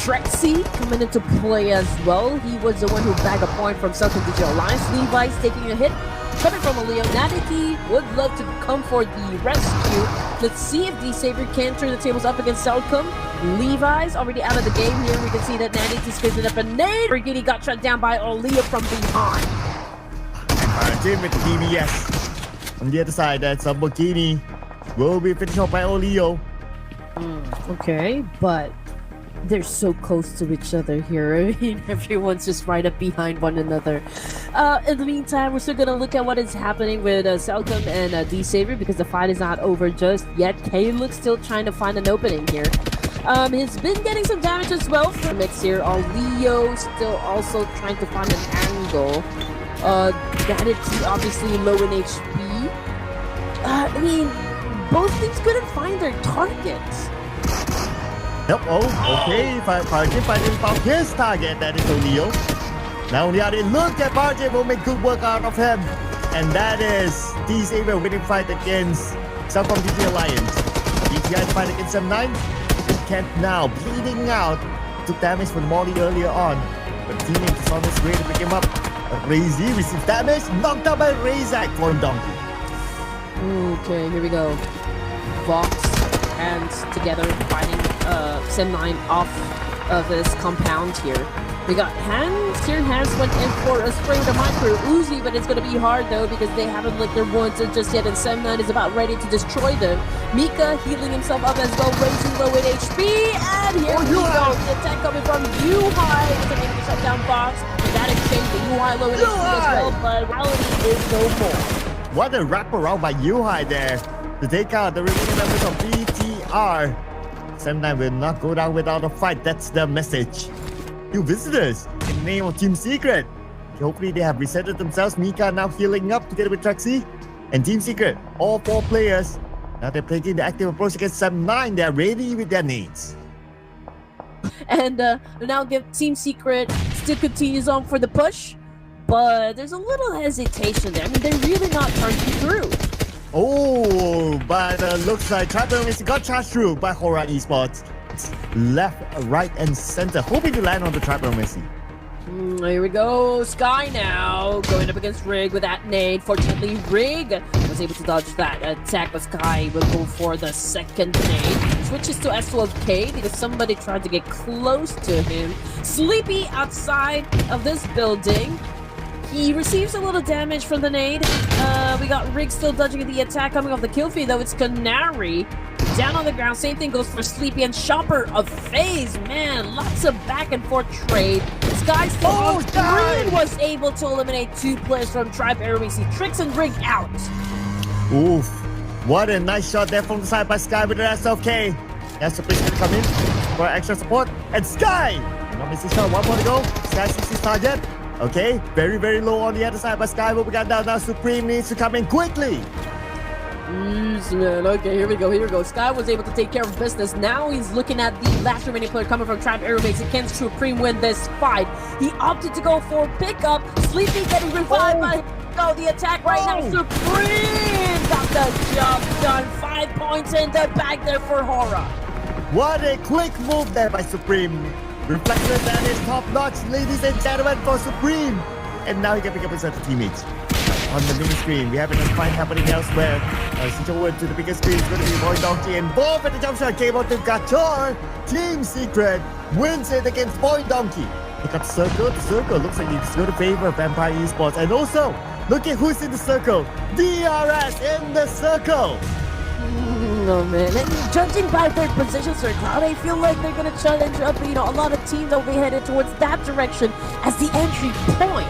Trexie coming into play as well. He was the one who bagged a point from Southern Digital Alliance. Levi's taking a hit coming from a Leo. Nanity would love to come for the rescue. Let's see if the Savior can turn the tables up against Selcom. Levi's already out of the game here. We can see that Nanity's facing up a nade. Brigidi got shut down by Oleo from behind. Jim with the DBS. On the other side, that's Lamborghini. Will be finished off by Oleo. Okay, but they're so close to each other here. I mean, everyone's just right up behind one another. In the meantime, we're still gonna look at what is happening with Selcom and D-Savior because the fight is not over just yet. K-Look's still trying to find an opening here. He's been getting some damage as well from mix here. Leo still also trying to find an angle. Vanity obviously low in HP. I mean, both teams couldn't find their targets. Yep, okay. Parjin finally found his target. That is Oleo. Now the other look at Parjin will make good work out of him. And that is D-Savior winning fight against Selcom DT Alliance. DTI fight against M9. Kent now bleeding out. Took damage from Molly earlier on. But teammate is on his way to pick him up. Razy receives damage. Knocked out by Razak for Donkey. Okay, here we go. Vox hands together fighting Sem9 off of this compound here. We got Hands here. Hands went in for a spray with a micro Uzi, but it's going to be hard though because they haven't licked their wounds just yet, and Sem9 is about ready to destroy them. Mika healing himself up as well, raising low in HP, and here we go. The attack coming from Yuhai. It's able to shut down Fox. That exchange, the Yuhai low in HP as well, but reality is no more. What a wraparound by Yuhai there to take out the remaining members of BTR. Sem9 will not go down without a fight. That's the message. You visitors, in the name of Team Secret, Hopefully they have resetted themselves. Mika now healing up together with Traxi. And Team Secret, all 4 players. Now they're taking the active approach against Sam 9. They're ready with their nades. And now Team Secret still continues on for the push. But there's a little hesitation there. I mean, they're really not charging through. Oh, but looks like Tribal got charged through by Hora Esports. Left, right, and center, hoping to land on the Tribal Messi. Here we go. Sky now going up against Rig with that nade. Fortunately, Rig was able to dodge that attack, but Sky will go for the second nade. Switches to S12K because somebody tried to get close to him. Sleepy outside of this building. He receives a little damage from the nade. We got Rig still dodging the attack coming off the kill feed, though. It's Canary down on the ground. Same thing goes for Sleepy and Chopper of FaZe. Man, lots of back and forth trade. Sky still on 3 and was able to eliminate 2 players from Tribe Airways. He tricks and Rig out. Oof. What a nice shot there from the side by Sky with the SLK. That's the place to come in for extra support. And Sky! Not missing shot, 1 more to go. Sky sees his target. Okay, very, very low on the other side by Sky, but we got down. Now Supreme needs to come in quickly. Man. Okay, here we go. Sky was able to take care of business. Now he's looking at the last remaining player coming from Tribe Airways. Can Supreme win this fight? He opted to go for pickup. Sleepy getting revived by the attack right now. Supreme got the job done. 5 points in the bag there for Hora. What a quick move there by Supreme. Reflections and his top notch, ladies and gentlemen, for Supreme. And now he can pick up his other teammates. On the mini screen, we have another fight happening elsewhere. Switch over to the bigger screen. It's going to be Boy Donkey and Bob at the jump shot. Came out to Gachor. Team Secret wins it against Boy Donkey. Pick up Circle. The Circle looks like it's going to favor Vampire Esports. And also, look at who's in the circle. DRS in the circle. No, man. And judging by their position, Sir Cloud, I feel like they're going to challenge up, a lot of teams that will be headed towards that direction as the entry point.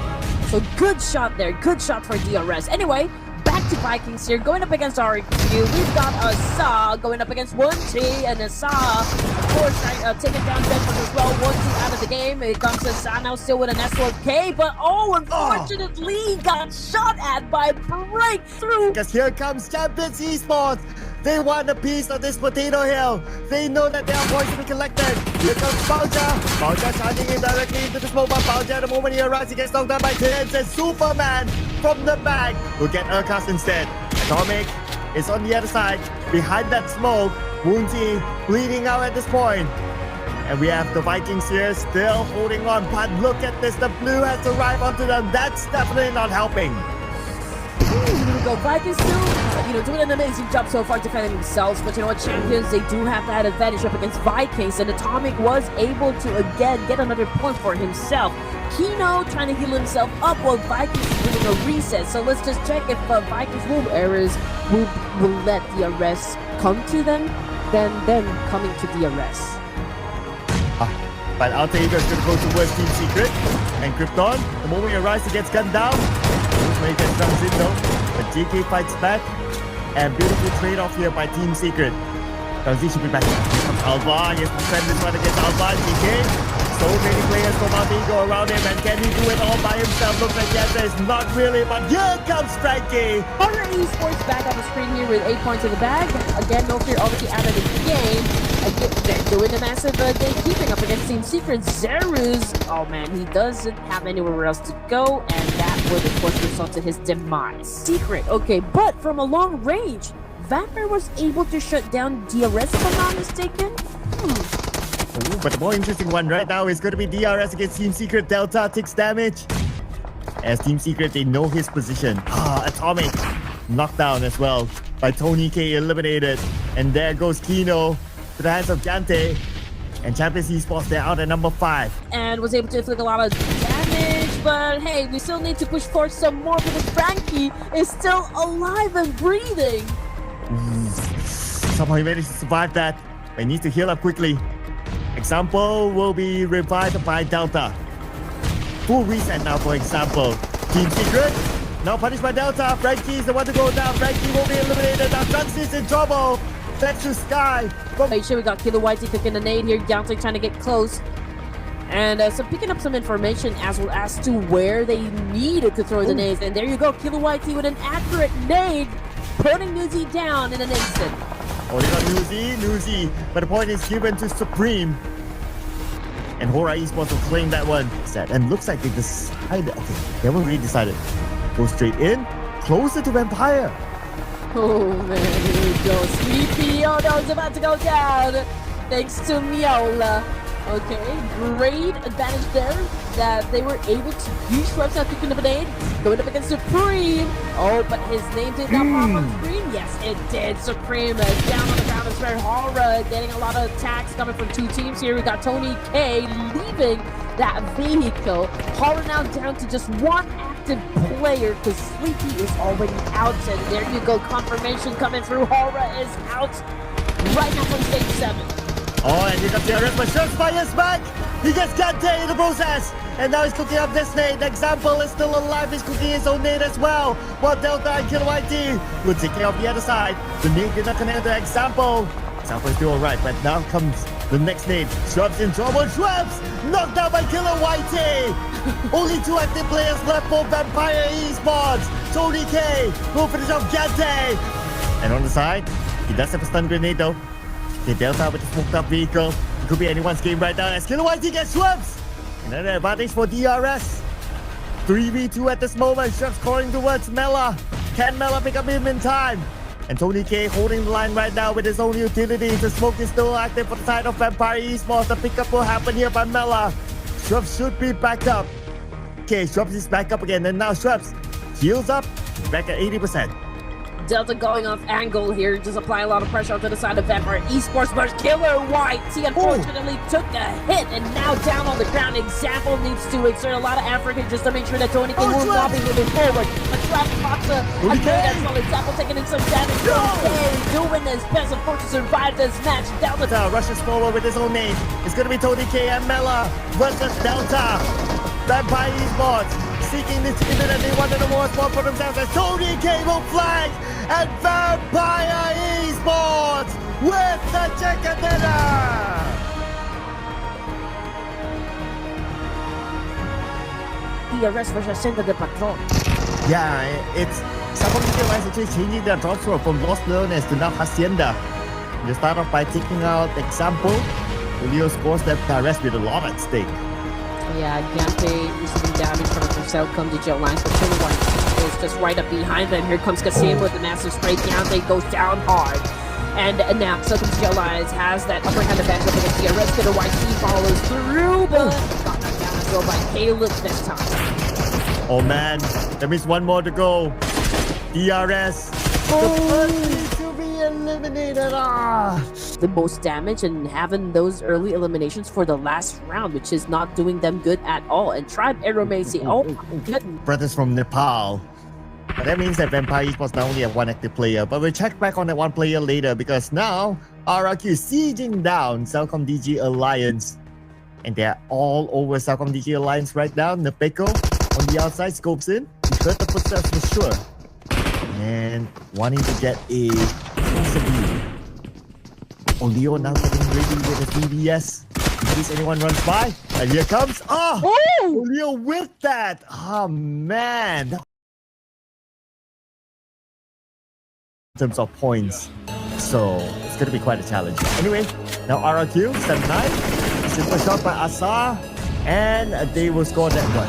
So good shot there. Good shot for DRS. Anyway, back to Vikings here. Going up against RQ. We've got Asa going up against 1T. And Asa, of course, taking down Bedford as well. 1T out of the game. It comes to Asa now still with an S4K. But unfortunately, got shot at by Breakthrough. Because here comes Champions Esports. They want a piece of this potato hill. They know that there are points to be collected. Here comes Bauja. Bauja charging in directly into the smoke. But Bauja, the moment he arrives, he gets knocked down by Tens. And Superman from the back will get Urkas instead. Atomic is on the other side. Behind that smoke, Woonti bleeding out at this point. And we have the Vikings here still holding on. But look at this. The blue has arrived onto them. That's definitely not helping. Here we go. Vikings still, doing an amazing job so far defending themselves. But Champions, they do have that advantage up against Vikings. And Atomic was able to, again, get another point for himself. Kino trying to heal himself up while Vikings is doing a reset. So let's just check if Vikings will let DRS come to them, then them coming to DRS. But Alter Ego is going to go towards Team Secret. And Krypton, the moment he arrives, he gets gunned down. He gets drums in though. But GK fights back. And beautiful trade-off here by Team Secret. Ramsey should be back. Here comes Alva. He has to defend this one against Alva. GK. So many players from Alter Ego around him. And can he do it all by himself? Looks like the answer is not really. But here comes Frankie. Hora Esports back on the screen here with 8 points in the bag. Again, no fear obviously out of the game. Again, they're doing a massive gatekeeping up against Team Secret. Zerus, oh man, he doesn't have anywhere else to go, and that would of course result to his demise. Secret, okay, but from a long range, Vampire was able to shut down DRS if I'm not mistaken. Ooh, but the more interesting one right now is going to be DRS against Team Secret. Delta takes damage. As Team Secret, they know his position. Atomic knocked down as well by Tony K, eliminated. And there goes Kino to the hands of Jante. And Champions Esports, they're out at number 5. And was able to inflict a lot of damage, but hey, we still need to push for some more because Frankie is still alive and breathing. Somehow he managed to survive that, but he needs to heal up quickly. Example will be revived by Delta. Full reset now for Example. Team Secret, now punished by Delta. Frankie is the one to go down. Frankie will be eliminated. Now Duncy's in trouble. That's to Sky. Make sure we got Killer Whitey cooking a nade here. Gauntlet trying to get close. And so picking up some information as well as to where they needed to throw the nades. And there you go, Killer YT with an accurate nade, putting Nuzi down in an instant. Oh, they got Nuzi, but the point is given to Supreme. And Hora Esports will claim that one. Set. And looks like they decided, okay, they haven't really decided. Go straight in, closer to Vampire. Oh man, here we go. Sleepy, oh no, it's about to go down. Thanks to Miola. Okay, great advantage there that they were able to use Schweppes out picking up a nade, going up against Supreme. Oh, but his name did not pop on screen. Yes, it did. Supreme down on the ground is very Hora, getting a lot of attacks coming from two teams here. We got Tony K leaving that vehicle. Hora now down to just one active player because Sleepy is already out. And there you go, confirmation coming through. Hora is out right now from stage 7. Oh, and here comes the arrest, but Schweppes fires back! He gets Gante in the process! And now he's cooking up this nade. The example is still alive. He's cooking his own nade as well. While Delta and Killer YT will take care of the other side. The nade did not connect the example. Example is still alright, but now comes the next nade. Schweppes in trouble. Schweppes knocked out by Killer YT! Only 2 active players left for Vampire Esports. Tony K will finish off Gante. And on the side, he does have a stun grenade though. Okay, Delta with the smoked up vehicle. It could be anyone's game right now as Killer YT gets Schweppes. Another advantage for DRS. 3v2 at this moment. Schweppes calling towards Mela. Can Mela pick up him in time? And Tony K holding the line right now with his own utility. The smoke is still active for the side of Vampire Esports. The pickup will happen here by Mela. Schweppes should be back up. Okay, Schweppes is back up again. And now Schweppes heals up. Back at 80%. Delta going off angle here, just apply a lot of pressure onto the side of Vampire Esports, but Killer YT unfortunately took a hit and now down on the ground. Example needs to exert a lot of effort here just to make sure that Tony K will not be moving forward. But Trap pops a great as well. Example taking in some damage. Doing his best, of course, to survive this match. Delta rushes forward with his own name. It's going to be Tony K and Mela versus Delta. Vampire Esports seeking this ticket that they wanted a more spot for themselves as Tony K will flag and Vampire Esports with the chicken dinner! The arrest was Hacienda de Patron. Yeah, it's someone is actually changing their drop throw from Los Leones to now Hacienda. They start off by taking out Example. Julio scores that arrest with a lot at stake. Yeah, Gante receiving damage from Selcom DJ Alliance, but Killer YT is just right up behind them. Here comes Kasim with the massive spray. Gante goes down hard. And now Selcom DJ Alliance has that upper hand advantage against the arrest. Killer YT follows through, but got knocked down as well by Caleb this time. Oh man, there is one more to go. DRS. The first need to be eliminated. The most damage and having those early eliminations for the last round, which is not doing them good at all. And Tribe Aeromacy, oh my goodness. Brothers from Nepal. But that means that Vampire Esports now only have one active player. But we'll check back on that one player later because now RRQ is sieging down Celcom DG Alliance. And they're all over Celcom DG Alliance right now. Nepeko on the outside scopes in. He heard the footsteps for sure. And wanting to get a view. Leo now getting ready with his DBS in case anyone runs by. And here comes, Leo with that. Oh man. In terms of points. So it's going to be quite a challenge. Anyway, now RRQ, 7-9. Simple shot by Asar. And they will score that one.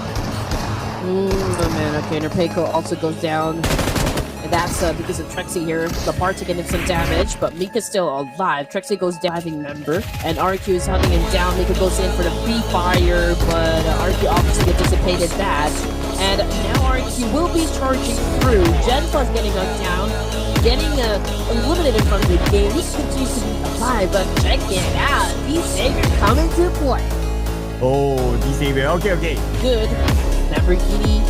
Oh man, okay. Nerpeiko also goes down. And that's because of Trexie here. Lepar taking in some damage, but Mika's still alive. Trexie goes diving member, and RQ is hunting him down. Mika goes in for the free fire, but RQ obviously anticipated that. And now RQ will be charging through. Genpa's getting knocked down, getting eliminated from the game. He continues to be alive, but check it out. D-Savior coming to play. Oh, D-Savior. Okay. Good. Lamborghini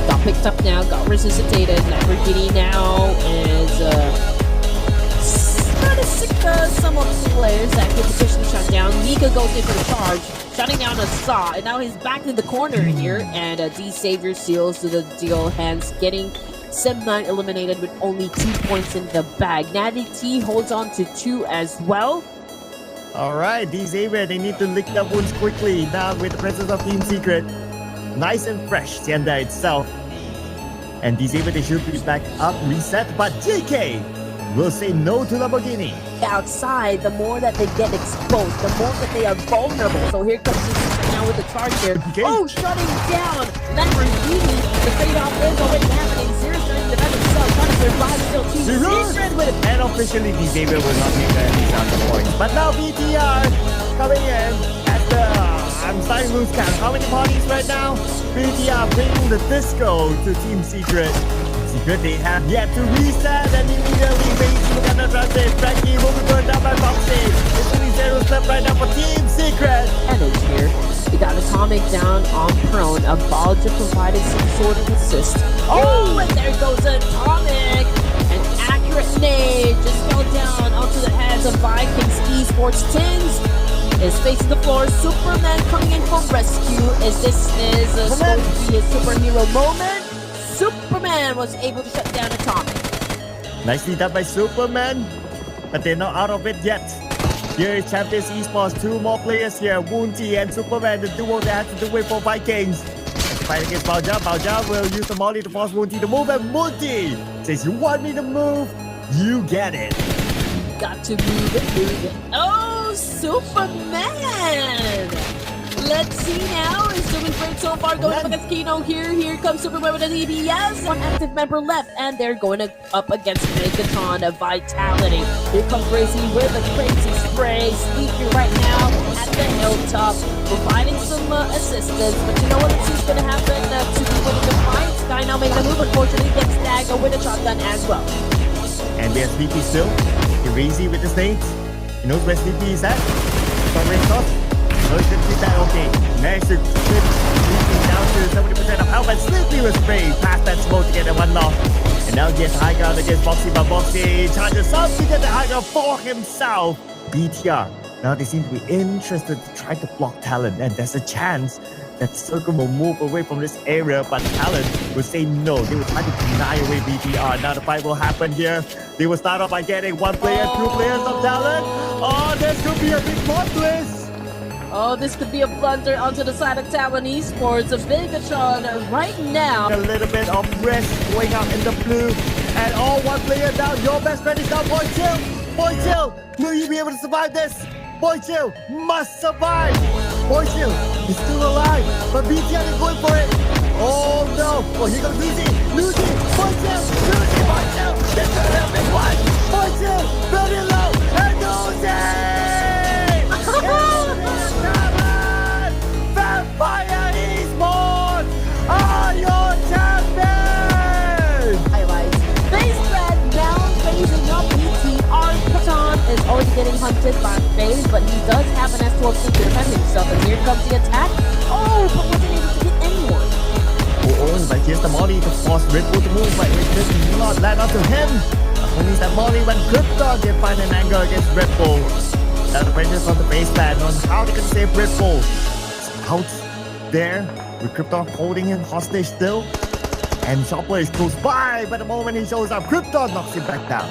got picked up now, got resuscitated. Lamborghini now is kind of sick of some of the players that could potentially shut down. Mika goes in for the charge, shutting down a Saw, and now he's back in the corner here, and D-Savior seals to the deal, hence getting Sim9 eliminated with only 2 points in the bag. Natty T holds on to 2 as well. Alright, these Xavier, they need to lick their wounds quickly now with the presence of Team Secret. Nice and fresh, Tianda itself. And these Xavier, they should be back up, reset, but JK will say no to Lamborghini. Outside, the more that they get exposed, the more that they are vulnerable. So here comes this now with the charge here. Okay. Oh, shutting down Lamborghini. The trade-off is already happening. Zero's trying to defend himself, trying to survive still. Team Secret with it. And officially, the Xavier will not make any sound points. But now BTR coming in at the... I'm starting to lose count. How many parties right now? BTR bringing the disco to Team Secret. Secret, they have yet to reset and immediately Razy will get the transit. Frankie will be burned down by Foxy. It's only 0 left right now for Team Secret. And it's here. We got Atomic down on prone. A Balja provided some sort of assist. Oh, and there goes Atomic. An accurate nade just fell down onto the heads of Vikings. Esports Tins is facing the floor. Superman coming in for rescue. Is this supposed to be a superhero moment? Superman was able to shut down Atomic. Nicely done by Superman, but they're not out of it yet. Here is Champions Esports, 2 more players here, Woonti and Superman, the duo that has to do it for Vikings. Let's fight against Balja. Balja will use the molly to force Woonti to move, and Woonti says, you want me to move? You get it. Got to move it. Oh, Superman! Let's see now. He's doing great so far. Going up against Kino here. Here comes Superman with an EBS. One active member left, and they're going up against Megatron of Vitality. Here comes Razy with a crazy spray. Sneaky right now at the hilltop, providing some assistance. But you know what? It seems going to happen to be winning the fight. Sky now making a move. Unfortunately, gets Stagger with a shotgun as well. And there's Sleepy still. Razy with the snake. He knows where Sleepy is at. So he can keep that okay. Managed to clip Sleepy down to 70% of health, and Sleepy was sprayed past that smoke to get the one off. And now he gets high ground against Boxy, but Boxy charges up to get the high ground for himself. BTR. Now they seem to be interested to try to block Talon, and there's a chance that Circle will move away from this area, but Talon will say no. They will try to deny away BTR. Now the fight will happen here. They will start off by getting 1 player, 2 players of Talon. Oh, this could be a big plot twist. Oh, this could be a blunder onto the side of Talon Esports. A Megatron right now. A little bit of risk going out in the blue. And all 1 player down. Your best friend is down. Boy Chill, will you be able to survive this? Boy Chill must survive. Boy Chill is still alive, but BTR is going for it. Oh no. Oh, here comes Lucy. Boy Chill. This is a big one. Boy Chill, very low. And Lucy! Vampire Esports are your champions! Highlights. FaZe Red now phasing up BTR. Patan is already getting hunted by FaZe, but he does have an S12 to defend himself. And here comes the attack. Oh, but wasn't able to hit anyone. Oh, but here's the molly to force Red Bull to move, but it does not land onto him. Only that molly when Krypton can find an angle against Red Bull. Now the pressure on the baseline on how they can save Red Bull. Out there with Krypton holding him hostage still, and Chopper is close by, but the moment he shows up, Krypton knocks him back down.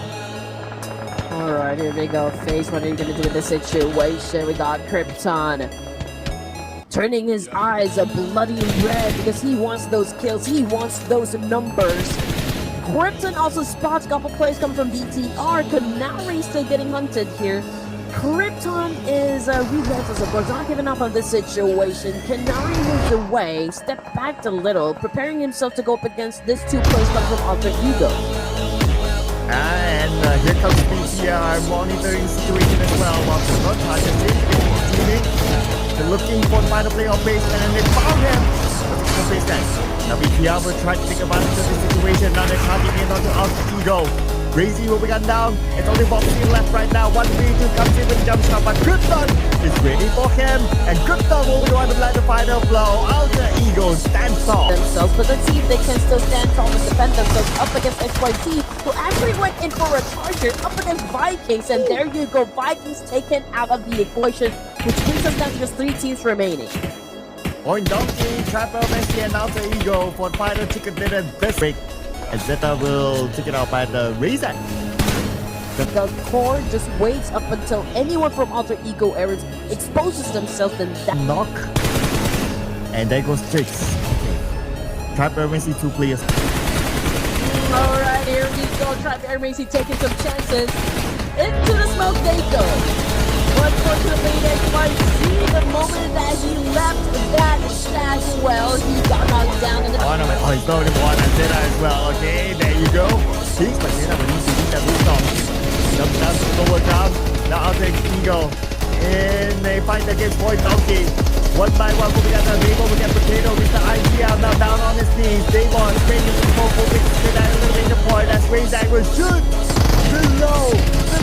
Alright, here we go. FaZe, what are you gonna do in this situation? We got Krypton turning his eyes a bloody red because he wants those kills, he wants those numbers. Krypton also spots a couple plays coming from BTR. Canary still getting hunted here. Krypton is relentless, of course, not giving up on this situation. Canary moves away, step back a little, preparing himself to go up against this 2 plays coming from Alter Ego. And here comes BTR monitoring the situation as well. While the not targets it, they're looking for the final play on baseline, and they found him. On baseline. Now BTR will try to take advantage of the situation. Now they're targeting in onto Alter Ego. Razy will be gunned down. It's only Boxing left right now. 1v2 comes in with a jump shot, but Krypton is ready for him. And Krypton will be the one to land the final blow. Alter Ego stands tall. Themselves, but let's see if they can still stand tall and defend themselves up against XYZ, who actually went in for a charger up against Vikings. And there you go, Vikings taken out of the equation, which brings us down to just 3 teams remaining. Point Donkey, Trapper, Messi, and Alter Ego for final chicken dinner best break. And Zeta will take it out by the Razor. The core just waits up until anyone from Alter Ego Ares exposes themselves, then that knock. And there goes Tricks. Okay. Trap Emergency 2 players. Alright, here we go. Trap Airmacy taking some chances. Into the smoke they go. Unfortunately, they might see the moment that he left that stash well. He got knocked down in the Oh, he's throwing the one antenna as well. Okay, there you go. He's but they're not going to beat that rooftop. Jump down to the overcome. Now I'll take Eagle. And they fight against Void Donkey. One by one, we got the Rainbow, we got Potato, Mr. IGL now down on his knees. Davon straight into the pole, moving to that elimination point. That's Ray Dang was shoot below the